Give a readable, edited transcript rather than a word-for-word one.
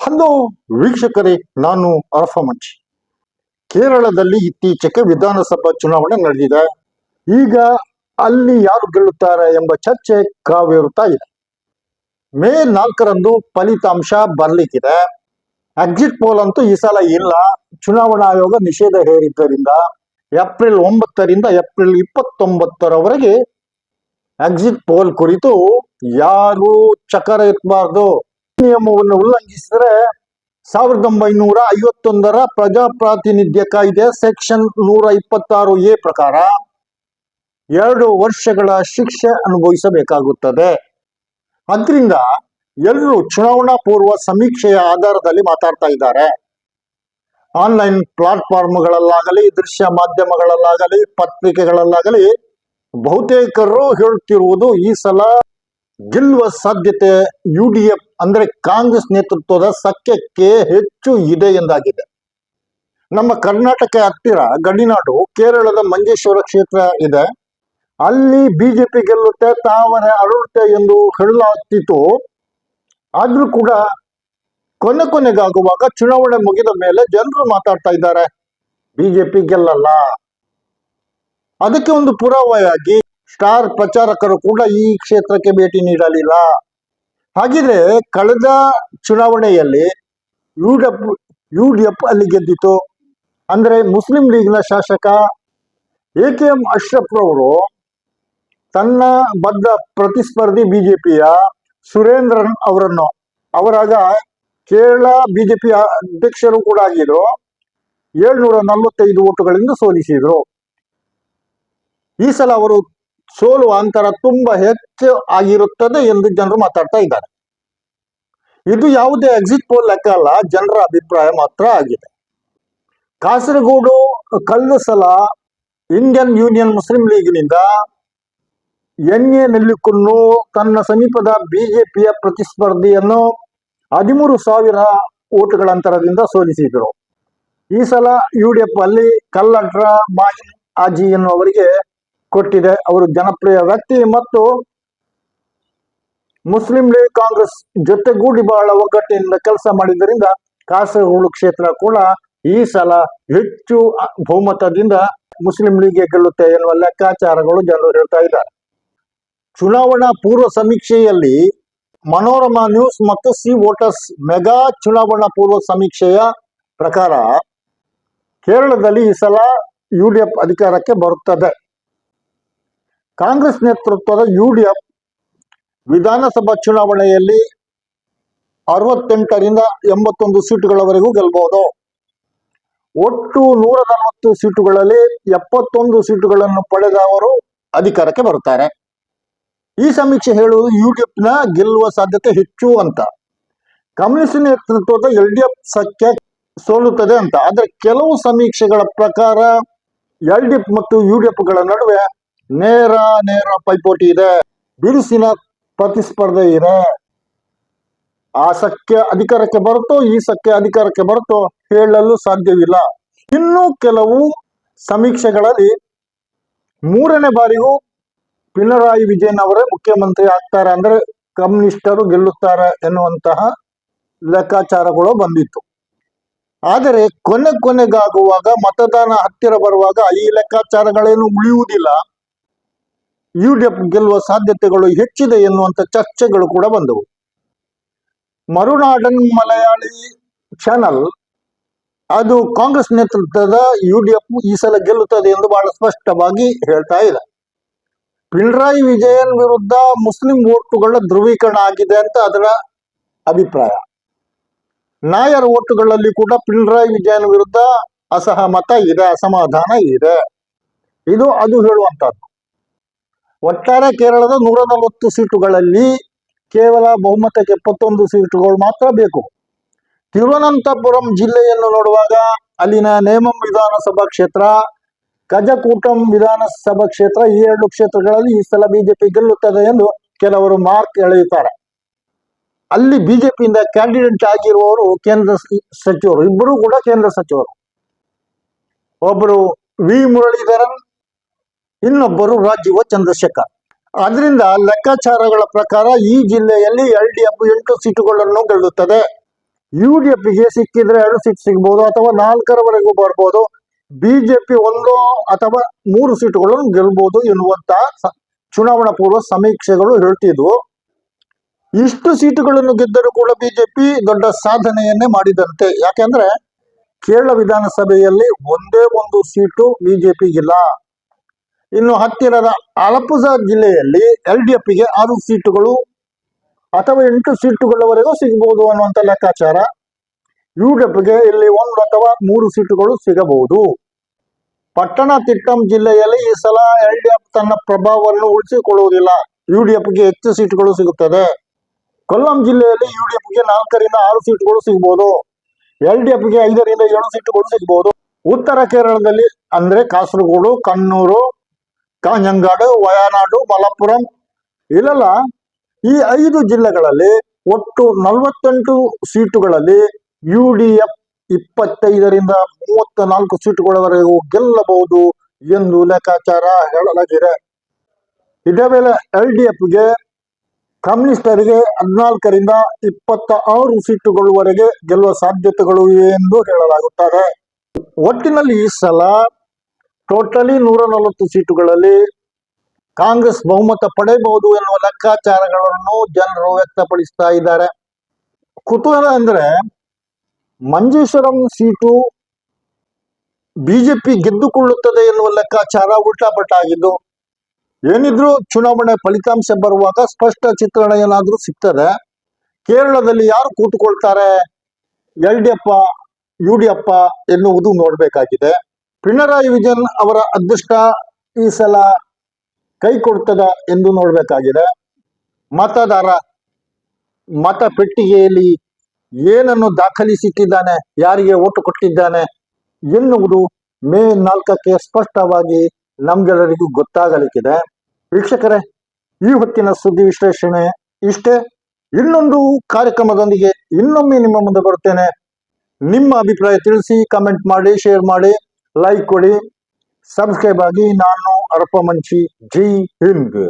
Hello ವೀಕ್ಷಕರೇ, ನಾನು ಅರಫಾ ಮಂಚಿ. ಕೇರಳದಲ್ಲಿ ಇತ್ತೀಚೆಗೆ ವಿಧಾನಸಭಾ ಚುನಾವಣೆ ನಡೆದಿದೆ. ಈಗ ಅಲ್ಲಿ ಯಾರು ಗೆಲ್ಲುತ್ತಾರೆ ಎಂಬ ಚರ್ಚೆ ಕಾವೇರುತ್ತಾ ಇದೆ. ಮೇ 4ರಂದು ಫಲಿತಾಂಶ ಬರಲಿಕ್ಕಿದೆ. ಎಕ್ಸಿಟ್ ಪೋಲ್ ಅಂತೂ ಈ ಸಲ ಇಲ್ಲ. ಚುನಾವಣಾ ಆಯೋಗ ನಿಷೇಧ ಹೇರಿದ್ದರಿಂದ ಏಪ್ರಿಲ್ 9ರಿಂದ ಏಪ್ರಿಲ್ 29ರವರೆಗೆ ಎಕ್ಸಿಟ್ ಪೋಲ್ ಕುರಿತು ಯಾರು ಚಕರ ಎತ್ತಬಾರ್ದು. ನಿಯಮವನ್ನು ಉಲ್ಲಂಘಿಸಿದರೆ 1951ರ ಪ್ರಜಾಪ್ರಾತಿನಿಧ್ಯ ಕಾಯ್ದೆ ಸೆಕ್ಷನ್ 126A ಪ್ರಕಾರ 2 ವರ್ಷಗಳ ಶಿಕ್ಷೆ ಅನುಭವಿಸಬೇಕಾಗುತ್ತದೆ. ಅದರಿಂದ ಎಲ್ಲರೂ ಚುನಾವಣಾ ಪೂರ್ವ ಸಮೀಕ್ಷೆಯ ಆಧಾರದಲ್ಲಿ ಮಾತಾಡ್ತಾ ಇದ್ದಾರೆ. ಆನ್ಲೈನ್ ಪ್ಲಾಟ್ಫಾರ್ಮ್ಗಳಲ್ಲಾಗಲಿ, ದೃಶ್ಯ ಮಾಧ್ಯಮಗಳಲ್ಲಾಗಲಿ, ಪತ್ರಿಕೆಗಳಲ್ಲಾಗಲಿ ಬಹುತೇಕರು ಹೇಳುತ್ತಿರುವುದು ಈ ಸಲ ಗೆಲ್ಲುವ ಸಾಧ್ಯತೆ UDF ಅಂದ್ರೆ ಕಾಂಗ್ರೆಸ್ ನೇತೃತ್ವದ ಸಖ್ಯಕ್ಕೆ ಹೆಚ್ಚು ಇದೆ ಎಂದಾಗಿದೆ. ನಮ್ಮ ಕರ್ನಾಟಕ ಹತ್ತಿರ ಗಡಿನಾಡು ಕೇರಳದ ಮಂಜೇಶ್ವರ ಕ್ಷೇತ್ರ ಇದೆ. ಅಲ್ಲಿ ಬಿಜೆಪಿ ಗೆಲ್ಲುತ್ತೆ, ತಾವರೆ ಅರಳುತ್ತೆ ಎಂದು ಹೇಳಲಾಗ್ತಿತ್ತು. ಆದ್ರೂ ಕೂಡ ಕೊನೆಗಾಗುವಾಗ ಚುನಾವಣೆ ಮುಗಿದ ಮೇಲೆ ಜನರು ಮಾತಾಡ್ತಾ ಇದ್ದಾರೆ, ಬಿಜೆಪಿ ಗೆಲ್ಲಲ್ಲ. ಅದಕ್ಕೆ ಒಂದು ಪುರಾವೆಯಾಗಿ ಸ್ಟಾರ್ ಪ್ರಚಾರಕರು ಕೂಡ ಈ ಕ್ಷೇತ್ರಕ್ಕೆ ಭೇಟಿ ನೀಡಲಿಲ್ಲ. ಹಾಗಿದ್ರೆ ಕಳೆದ ಚುನಾವಣೆಯಲ್ಲಿ UDF ಅಲ್ಲಿ ಗೆದ್ದಿತು. ಅಂದ್ರೆ ಮುಸ್ಲಿಂ ಲೀಗ್ನ ಶಾಸಕ AKM ಅಶ್ರಫ್ ರವರು ತನ್ನ ಬದ್ಧ ಪ್ರತಿಸ್ಪರ್ಧಿ ಬಿಜೆಪಿಯ ಸುರೇಂದ್ರನ್ ಅವರಾಗ ಕೇರಳ ಬಿಜೆಪಿ ಅಧ್ಯಕ್ಷರು ಕೂಡ ಆಗಿದ್ರು. 745 ಓಟುಗಳಿಂದ ಸೋಲಿಸಿದ್ರು. ಈ ಸಲ ಅವರು ಸೋಲುವ ಅಂತರ ತುಂಬಾ ಹೆಚ್ಚು ಆಗಿರುತ್ತದೆ ಎಂದು ಜನರು ಮಾತಾಡ್ತಾ ಇದ್ದಾರೆ. ಇದು ಯಾವುದೇ ಎಕ್ಸಿಟ್ ಪೋಲ್ ಲೆಕ್ಕ ಅಲ್ಲ, ಜನರ ಅಭಿಪ್ರಾಯ ಮಾತ್ರ ಆಗಿದೆ. ಕಾಸರಗೋಡು ಕಳೆದ ಸಲ ಇಂಡಿಯನ್ ಯೂನಿಯನ್ ಮುಸ್ಲಿಂ ಲೀಗ್ನಿಂದ NA ನೆಲ್ಲಿಕುನ್ನು ತನ್ನ ಸಮೀಪದ ಬಿಜೆಪಿಯ ಪ್ರತಿಸ್ಪರ್ಧಿಯನ್ನು 13,000 ಓಟುಗಳ ಅಂತರದಿಂದ ಸೋಲಿಸಿದರು. ಈ ಸಲ UDF ಅಲ್ಲಿ ಕಲ್ಲಡ್ರ ಮಾಹಿನ್ ಆಜಿ ಎನ್ನುವರಿಗೆ ಕೊಟ್ಟಿದೆ. ಅವರು ಜನಪ್ರಿಯ ವ್ಯಕ್ತಿ ಮತ್ತು ಮುಸ್ಲಿಂ ಲೀಗ್ ಕಾಂಗ್ರೆಸ್ ಜೊತೆಗೂಡಿ ಬಹಳ ಒಗ್ಗಟ್ಟಿನಿಂದ ಕೆಲಸ ಮಾಡಿದ್ದರಿಂದ ಕಾಸರಗೋಡು ಕ್ಷೇತ್ರ ಕೂಡ ಈ ಸಲ ಹೆಚ್ಚು ಬಹುಮತದಿಂದ ಮುಸ್ಲಿಂ ಲೀಗ್ಗೆ ಗೆಲ್ಲುತ್ತೆ ಎನ್ನುವ ಲೆಕ್ಕಾಚಾರಗಳು ಜನರು ಹೇಳ್ತಾ ಇದ್ದಾರೆ. ಚುನಾವಣಾ ಪೂರ್ವ ಸಮೀಕ್ಷೆಯಲ್ಲಿ ಮನೋರಮಾ ನ್ಯೂಸ್ ಮತ್ತು ಸಿ ವೋಟರ್ಸ್ ಮೆಗಾ ಚುನಾವಣಾ ಪೂರ್ವ ಸಮೀಕ್ಷೆಯ ಪ್ರಕಾರ ಕೇರಳದಲ್ಲಿ ಈ ಸಲ UDF ಅಧಿಕಾರಕ್ಕೆ ಬರುತ್ತದೆ. ಕಾಂಗ್ರೆಸ್ ನೇತೃತ್ವದ UDF ವಿಧಾನಸಭಾ ಚುನಾವಣೆಯಲ್ಲಿ 68ರಿಂದ 81 ಸೀಟುಗಳವರೆಗೂ ಗೆಲ್ಲಬಹುದು. ಒಟ್ಟು 140 ಸೀಟುಗಳಲ್ಲಿ 71 ಸೀಟುಗಳನ್ನು ಪಡೆದ ಅವರು ಅಧಿಕಾರಕ್ಕೆ ಬರುತ್ತಾರೆ. ಈ ಸಮೀಕ್ಷೆ ಹೇಳುವುದು UDFನ ಗೆಲ್ಲುವ ಸಾಧ್ಯತೆ ಹೆಚ್ಚು ಅಂತ. ಕಮ್ಯುನಿಸ್ಟ್ ನೇತೃತ್ವದ LDF ಸಖ್ಯ ಸೋಲುತ್ತದೆ ಅಂತ. ಆದ್ರೆ ಕೆಲವು ಸಮೀಕ್ಷೆಗಳ ಪ್ರಕಾರ LDF ಮತ್ತು UDFಗಳ ನಡುವೆ ನೇರ ಪೈಪೋಟಿ ಇದೆ, ಬಿರುಸಿನ ಪ್ರತಿಸ್ಪರ್ಧೆ ಇದೆ. ಆ ಸಖ್ಯ ಅಧಿಕಾರಕ್ಕೆ ಬರುತ್ತೋ, ಈ ಸಖ್ಯ ಅಧಿಕಾರಕ್ಕೆ ಬರುತ್ತೋ ಹೇಳಲು ಸಾಧ್ಯವಿಲ್ಲ. ಇನ್ನು ಕೆಲವು ಸಮೀಕ್ಷೆಗಳಲ್ಲಿ 3ನೇ ಬಾರಿಗೂ ಪಿನರಾಯಿ ವಿಜಯನ್ ಅವರೇ ಮುಖ್ಯಮಂತ್ರಿ ಆಗ್ತಾರೆ, ಅಂದ್ರೆ ಕಮ್ಯುನಿಸ್ಟರು ಗೆಲ್ಲುತ್ತಾರೆ ಎನ್ನುವಂತಹ ಲೆಕ್ಕಾಚಾರಗಳು ಬಂದಿತ್ತು. ಆದರೆ ಕೊನೆಗಾಗುವಾಗ ಮತದಾನ ಹತ್ತಿರ ಬರುವಾಗ ಈ ಲೆಕ್ಕಾಚಾರಗಳೇನು ಉಳಿಯುವುದಿಲ್ಲ. UDF ಗೆಲ್ಲುವ ಸಾಧ್ಯತೆಗಳು ಹೆಚ್ಚಿದೆ ಎನ್ನುವಂತ ಚರ್ಚೆಗಳು ಕೂಡ ಬಂದವು. ಮರುನಾಡನ್ ಮಲಯಾಳಿ ಚಾನಲ್ ಅದು ಕಾಂಗ್ರೆಸ್ ನೇತೃತ್ವದ UDF ಈ ಸಲ ಗೆಲ್ಲುತ್ತದೆ ಎಂದು ಬಹಳ ಸ್ಪಷ್ಟವಾಗಿ ಹೇಳ್ತಾ ಇದೆ. ಪಿನರಾಯಿ ವಿಜಯನ್ ವಿರುದ್ಧ ಮುಸ್ಲಿಂ ಓಟುಗಳ ಧ್ರುವೀಕರಣ ಆಗಿದೆ ಅಂತ ಅದರ ಅಭಿಪ್ರಾಯ. ನಾಯರ್ ಓಟುಗಳಲ್ಲಿ ಕೂಡ ಪಿನರಾಯಿ ವಿಜಯನ್ ವಿರುದ್ಧ ಅಸಹಮತ ಇದೆ, ಅಸಮಾಧಾನ ಇದೆ. ಅದು ಹೇಳುವಂತಹದ್ದು. ಒಟ್ಟಾರೆ ಕೇರಳದ 140 ಸೀಟುಗಳಲ್ಲಿ ಕೇವಲ ಬಹುಮತಕ್ಕೆ 71 ಸೀಟುಗಳು ಮಾತ್ರ ಬೇಕು. ತಿರುವನಂತಪುರಂ ಜಿಲ್ಲೆಯನ್ನು ನೋಡುವಾಗ ಅಲ್ಲಿನ ನೇಮಂ ವಿಧಾನಸಭಾ ಕ್ಷೇತ್ರ, ಕಜಕೂಟಂ ವಿಧಾನಸಭಾ ಕ್ಷೇತ್ರ, ಈ 2 ಕ್ಷೇತ್ರಗಳಲ್ಲಿ ಈ ಸಲ ಬಿಜೆಪಿ ಗೆಲ್ಲುತ್ತದೆ ಎಂದು ಕೆಲವರು ಮಾರ್ಕ್ ಎಳೆಯುತ್ತಾರೆ. ಅಲ್ಲಿ ಬಿಜೆಪಿಯಿಂದ ಕ್ಯಾಂಡಿಡೇಟ್ ಆಗಿರುವವರು ಕೇಂದ್ರ ಸಚಿವರು, ಇಬ್ಬರು ಕೂಡ ಕೇಂದ್ರ ಸಚಿವರು. ಒಬ್ಬರು ವಿ ಮುರಳೀಧರನ್, ಇನ್ನೊಬ್ಬರು ರಾಜೀವ ಚಂದ್ರಶೇಖರ್. ಅದರಿಂದ ಲೆಕ್ಕಾಚಾರಗಳ ಪ್ರಕಾರ ಈ ಜಿಲ್ಲೆಯಲ್ಲಿ LDF 8 ಸೀಟುಗಳನ್ನು ಗೆಲ್ಲುತ್ತದೆ. UDFಗೆ ಸಿಕ್ಕಿದ್ರೆ 2 ಸೀಟ್ ಸಿಗ್ಬೋದು ಅಥವಾ 4ರವರೆಗೂ ಬರ್ಬೋದು. ಬಿಜೆಪಿ 1 ಅಥವಾ 3 ಸೀಟುಗಳನ್ನು ಗೆಲ್ಬಹುದು ಎನ್ನುವಂತ ಚುನಾವಣಾ ಪೂರ್ವ ಸಮೀಕ್ಷೆಗಳು ಹೇಳ್ತಿದ್ವು. ಇಷ್ಟು ಸೀಟುಗಳನ್ನು ಗೆದ್ದರೂ ಕೂಡ ಬಿಜೆಪಿ ದೊಡ್ಡ ಸಾಧನೆಯನ್ನೇ ಮಾಡಿದಂತೆ. ಯಾಕೆಂದ್ರೆ ಕೇರಳ ವಿಧಾನಸಭೆಯಲ್ಲಿ ಒಂದೇ ಒಂದು ಸೀಟು ಬಿಜೆಪಿಗಿಲ್ಲ. ಇನ್ನು ಹತ್ತಿರದ ಅಲಪ್ಪುಝಾ ಜಿಲ್ಲೆಯಲ್ಲಿ LDFಗೆ 6 ಸೀಟುಗಳು ಅಥವಾ 8 ಸೀಟುಗಳವರೆಗೂ ಸಿಗಬಹುದು ಅನ್ನುವಂತ ಲೆಕ್ಕಾಚಾರ. UDFಗೆ ಇಲ್ಲಿ 1 ಅಥವಾ 3 ಸೀಟುಗಳು ಸಿಗಬಹುದು. ಪಟ್ಟಣತಿಟ್ಟಂ ಜಿಲ್ಲೆಯಲ್ಲಿ ಈ ಸಲ LDF ತನ್ನ ಪ್ರಭಾವವನ್ನು ಉಳಿಸಿಕೊಳ್ಳುವುದಿಲ್ಲ. UDFಗೆ ಹೆಚ್ಚು ಸೀಟುಗಳು ಸಿಗುತ್ತದೆ. ಕೊಲ್ಲಂ ಜಿಲ್ಲೆಯಲ್ಲಿ UDFಗೆ 4ರಿಂದ 6 ಸೀಟುಗಳು ಸಿಗಬಹುದು. LDFಗೆ 5ರಿಂದ 7 ಸೀಟುಗಳು ಸಿಗಬಹುದು. ಉತ್ತರ ಕೇರಳದಲ್ಲಿ ಅಂದ್ರೆ ಕಾಸರಗೋಡು, ಕಣ್ಣೂರು, ಕಾಂಜಂಗಾಡು, ವಯನಾಡು, ಮಲಪ್ಪುರಂ ಇಲ್ಲೆಲ್ಲ ಈ 5 ಜಿಲ್ಲೆಗಳಲ್ಲಿ ಒಟ್ಟು 48 ಸೀಟುಗಳಲ್ಲಿ UDF 25ರಿಂದ 34 ಸೀಟುಗಳವರೆಗೂ ಗೆಲ್ಲಬಹುದು ಎಂದು ಲೆಕ್ಕಾಚಾರ ಹೇಳಲಾಗಿದೆ. ಇದೇ ವೇಳೆ LDFಗೆ ಕಮ್ಯುನಿಸ್ಟರಿಗೆ 14ರಿಂದ 26 ಸೀಟುಗಳವರೆಗೆ ಗೆಲ್ಲುವ ಸಾಧ್ಯತೆಗಳು ಇವೆ ಎಂದು ಹೇಳಲಾಗುತ್ತದೆ. ಒಟ್ಟಿನಲ್ಲಿ ಈ ಸಲ ಟೋಟಲಿ 140 ಸೀಟುಗಳಲ್ಲಿ ಕಾಂಗ್ರೆಸ್ ಬಹುಮತ ಪಡೆಯಬಹುದು ಎನ್ನುವ ಲೆಕ್ಕಾಚಾರಗಳನ್ನು ಜನರು ವ್ಯಕ್ತಪಡಿಸ್ತಾ ಇದ್ದಾರೆ. ಕುತೂಹಲ ಅಂದ್ರೆ ಮಂಜೇಶ್ವರಂ ಸೀಟು ಬಿಜೆಪಿ ಗೆದ್ದುಕೊಳ್ಳುತ್ತದೆ ಎನ್ನುವ ಲೆಕ್ಕಾಚಾರ ಉಲ್ಟಾಪಟ್ಟಾಗಿದ್ದು, ಏನಿದ್ರು ಚುನಾವಣೆ ಫಲಿತಾಂಶ ಬರುವಾಗ ಸ್ಪಷ್ಟ ಚಿತ್ರಣ ಏನಾದ್ರೂ ಸಿಗ್ತದೆ. ಕೇರಳದಲ್ಲಿ ಯಾರು ಕೂತುಕೊಳ್ತಾರೆ, LDF UDF ಎನ್ನುವುದು ನೋಡ್ಬೇಕಾಗಿದೆ. ಪಿಣರಾಯಿ ವಿಜಯನ್ ಅವರ ಅದೃಷ್ಟ ಈ ಸಲ ಕೈ ಕೊಡ್ತದ ಎಂದು ನೋಡ್ಬೇಕಾಗಿದೆ. ಮತದಾರ ಮತ ಪೆಟ್ಟಿಗೆಯಲ್ಲಿ ಏನನ್ನು ದಾಖಲಿಸಿಟ್ಟಿದ್ದಾನೆ, ಯಾರಿಗೆ ಓಟು ಕೊಟ್ಟಿದ್ದಾನೆ ಎನ್ನುವುದು ಮೇ 4ಕ್ಕೆ ಸ್ಪಷ್ಟವಾಗಿ ನಮ್ಗೆಲ್ಲರಿಗೂ ಗೊತ್ತಾಗಲಿಕ್ಕಿದೆ. ವೀಕ್ಷಕರೇ, ಈ ಹೊತ್ತಿನ ಸುದ್ದಿ ವಿಶ್ಲೇಷಣೆ ಇಷ್ಟೇ. ಇನ್ನೊಂದು ಕಾರ್ಯಕ್ರಮದೊಂದಿಗೆ ಇನ್ನೊಮ್ಮೆ ನಿಮ್ಮ ಮುಂದೆ ಬರುತ್ತೇನೆ. ನಿಮ್ಮ ಅಭಿಪ್ರಾಯ ತಿಳಿಸಿ, ಕಮೆಂಟ್ ಮಾಡಿ, ಶೇರ್ ಮಾಡಿ, ಲೈಕ್ ಕೊಡಿ, ಸಬ್ಸ್ಕ್ರೈಬ್ ಆಗಿ. ನಾನು ಅರಪ ಮಂಚಿ. ಜೈ ಹಿಂದ್.